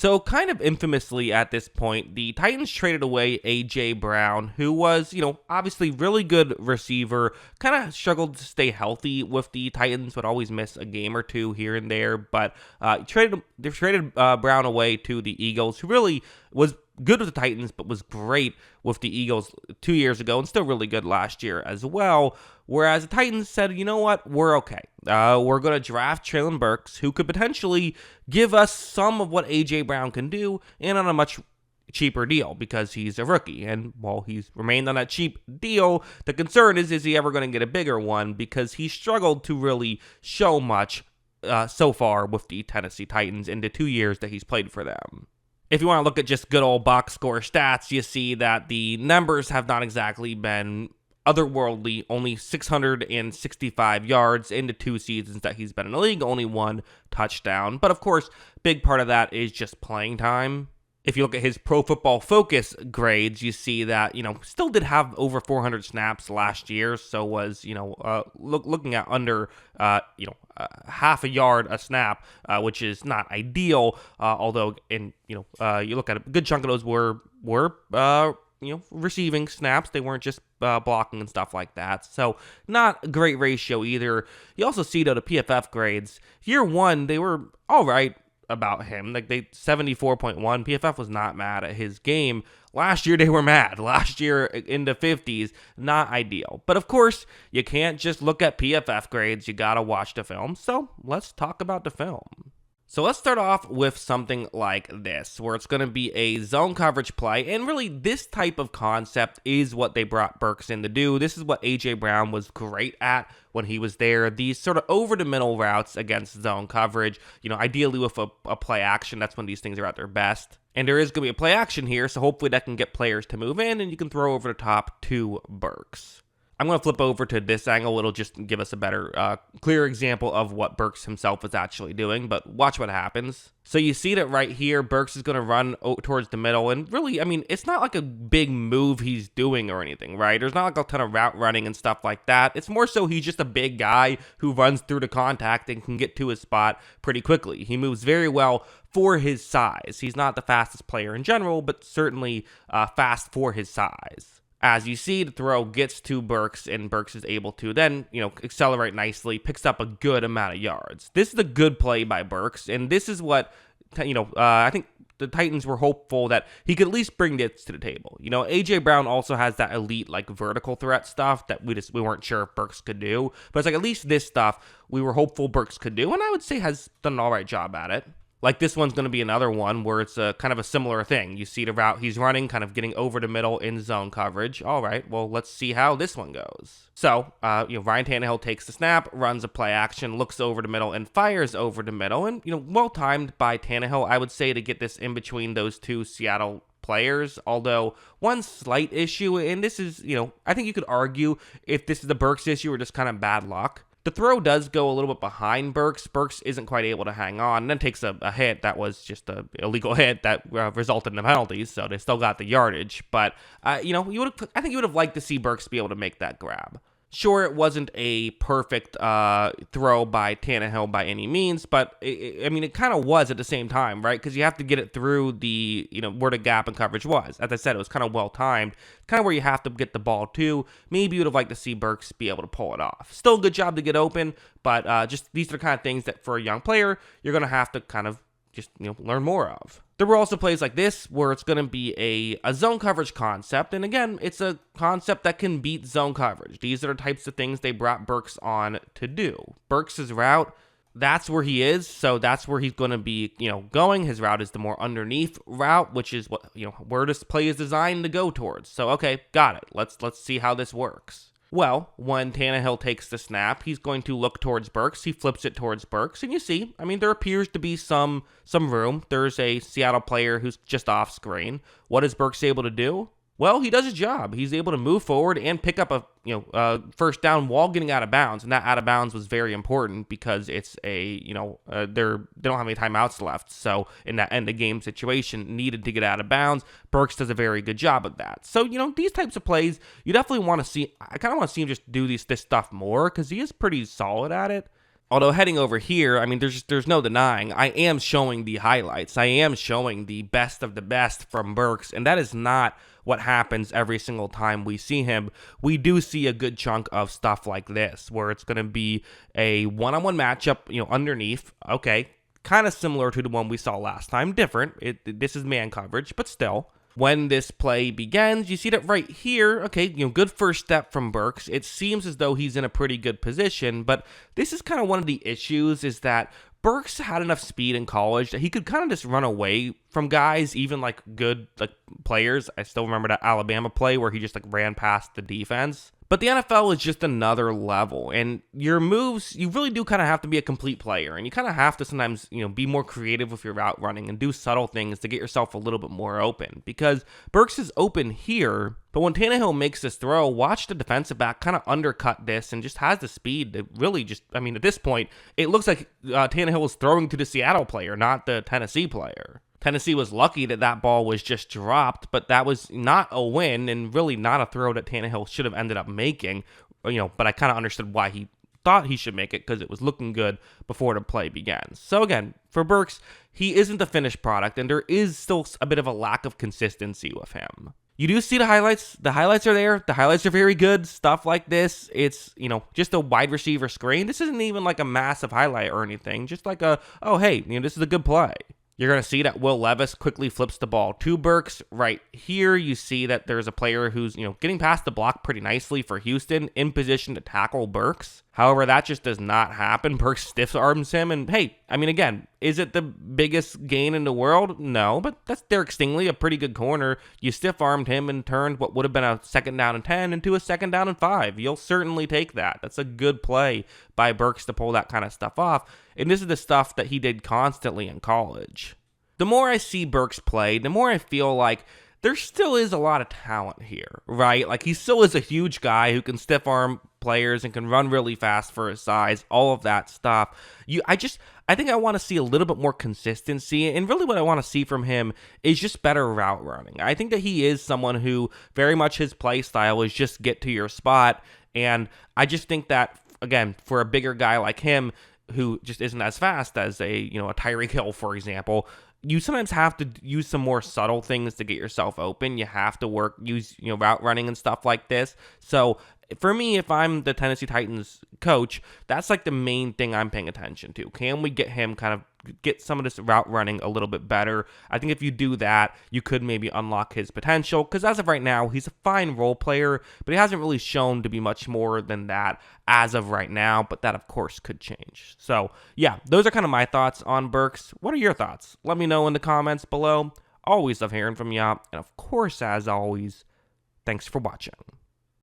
So kind of infamously at this point, the Titans traded away A.J. Brown, who was, obviously really good receiver, kind of struggled to stay healthy with the Titans, would always miss a game or two here and there, but they traded Brown away to the Eagles, who really was good with the Titans, but was great with the Eagles 2 years ago and still really good last year as well. Whereas the Titans said, you know what, we're okay. We're going to draft Treylon Burks, who could potentially give us some of what A.J. Brown can do, and on a much cheaper deal because he's a rookie. And while he's remained on that cheap deal, the concern is he ever going to get a bigger one, because he struggled to really show much so far with the Tennessee Titans in the 2 years that he's played for them. If you want to look at just good old box score stats, you see that the numbers have not exactly been otherworldly. Only 665 yards in the 2 seasons that he's been in the league, only 1 touchdown. But of course, big part of that is just playing time. If you look at his Pro Football Focus grades, you see that, still did have over 400 snaps last year, so was, looking at under, half a yard a snap, which is not ideal, although, you look at a good chunk of those were receiving snaps. They weren't just blocking and stuff like that, so not a great ratio either. You also see, though, the PFF grades. Year 1, they were all right about him. Like, they 74.1. PFF was not mad at his game. Last year they were mad. Last year in the 50s, not ideal. But of course, you can't just look at PFF grades. You gotta watch the film. So let's talk about the film. So let's start off with something like this, where it's going to be a zone coverage play, and really this type of concept is what they brought Burks in to do. This is what A.J. Brown was great at when he was there. These sort of over-the-middle routes against zone coverage, ideally with a play action. That's when these things are at their best. And there is going to be a play action here, so hopefully that can get players to move in, and you can throw over the top to Burks. I'm going to flip over to this angle. It'll just give us a better, clear example of what Burks himself is actually doing, but watch what happens. So you see that right here, Burks is going to run towards the middle, and really, it's not like a big move he's doing or anything, right? There's not like a ton of route running and stuff like that. It's more so he's just a big guy who runs through the contact and can get to his spot pretty quickly. He moves very well for his size. He's not the fastest player in general, but certainly fast for his size. As you see, the throw gets to Burks, and Burks is able to then, accelerate nicely, picks up a good amount of yards. This is a good play by Burks, and this is what, I think the Titans were hopeful that he could at least bring this to the table. A.J. Brown also has that elite, vertical threat stuff that we weren't sure if Burks could do, but it's at least this stuff we were hopeful Burks could do, and I would say has done an all right job at it. Like, this one's going to be another one where it's a kind of a similar thing. You see the route he's running, kind of getting over the middle in zone coverage. All right, well, let's see how this one goes. So, Ryan Tannehill takes the snap, runs a play action, looks over the middle, and fires over the middle. And, well-timed by Tannehill, I would say, to get this in between those two Seattle players. Although, one slight issue, and this is, I think you could argue if this is the Burks issue or just kind of bad luck. The throw does go a little bit behind Burks. Burks isn't quite able to hang on, and then takes a hit that was just an illegal hit that resulted in the penalties, so they still got the yardage. But, I think you would have liked to see Burks be able to make that grab. Sure, it wasn't a perfect throw by Tannehill by any means, but it kind of was at the same time, right? Because you have to get it through the, where the gap in coverage was. As I said, it was kind of well timed, kind of where you have to get the ball to. Maybe you'd have liked to see Burks be able to pull it off. Still a good job to get open, but just these are the kind of things that for a young player, you're going to have to kind of just, learn more of. There were also plays like this where it's going to be a zone coverage concept. And again, it's a concept that can beat zone coverage. These are the types of things they brought Burks on to do. Burks' route, that's where he is. So that's where he's going to be, going. His route is the more underneath route, which is what, where this play is designed to go towards. So, okay, got it. Let's see how this works. Well, when Tannehill takes the snap, he's going to look towards Burks. He flips it towards Burks, and you see, there appears to be some room. There's a Seattle player who's just off screen. What is Burks able to do? Well, he does his job. He's able to move forward and pick up a first down while getting out of bounds, and that out of bounds was very important because it's they don't have any timeouts left. So in that end of game situation, needed to get out of bounds. Burks does a very good job of that. So these types of plays, you definitely want to see. I kind of want to see him just do this stuff more because he is pretty solid at it. Although heading over here, I mean, there's no denying, I am showing the highlights. I am showing the best of the best from Burks, and that is not what happens every single time we see him. We do see a good chunk of stuff like this, where it's going to be a one-on-one matchup, underneath. Okay, kind of similar to the one we saw last time. Different. This is man coverage, but still. When this play begins, you see that right here, okay, good first step from Burks. It seems as though he's in a pretty good position, but this is kind of one of the issues, is that Burks had enough speed in college that he could kind of just run away from guys, even like good players. I still remember that Alabama play where he just ran past the defense. But the NFL is just another level, and your moves, you really do kind of have to be a complete player, and you kind of have to sometimes, be more creative with your route running and do subtle things to get yourself a little bit more open, because Burks is open here, but when Tannehill makes this throw, watch the defensive back kind of undercut this and just has the speed to really just, at this point, it looks like Tannehill was throwing to the Seattle player, not the Tennessee player. Tennessee was lucky that ball was just dropped, but that was not a win and really not a throw that Tannehill should have ended up making. But I kind of understood why he thought he should make it, because it was looking good before the play began. So again, for Burks, he isn't the finished product, and there is still a bit of a lack of consistency with him. You do see the highlights. The highlights are there. The highlights are very good. Stuff like this, it's, just a wide receiver screen. This isn't even like a massive highlight or anything. Just like oh, hey, this is a good play. You're going to see that Will Levis quickly flips the ball to Burks. Right here, you see that there's a player who's, getting past the block pretty nicely for Houston, in position to tackle Burks. However, that just does not happen. Burks stiff arms him, and hey, again, is it the biggest gain in the world? No, but that's Derek Stingley, a pretty good corner. You stiff armed him and turned what would have been a 2nd down and 10 into a 2nd down and 5. You'll certainly take that. That's a good play by Burks to pull that kind of stuff off, and this is the stuff that he did constantly in college. The more I see Burks play, the more I feel like there still is a lot of talent here, right? Like, he still is a huge guy who can stiff arm players and can run really fast for his size, all of that stuff. I think I want to see a little bit more consistency, and really what I want to see from him is just better route running. I think that he is someone who very much his play style is just get to your spot, and I just think that, again, for a bigger guy like him, who just isn't as fast as a Tyreek Hill, for example, you sometimes have to use some more subtle things to get yourself open. You have to use route running and stuff like this. So for me, if I'm the Tennessee Titans coach, that's like the main thing I'm paying attention to. Can we get him get some of this route running a little bit better? I think if you do that, you could maybe unlock his potential, because as of right now, he's a fine role player, but he hasn't really shown to be much more than that as of right now, but that of course could change. So yeah, those are kind of my thoughts on Burks. What are your thoughts? Let me know in the comments below. Always love hearing from you, and of course, as always, thanks for watching.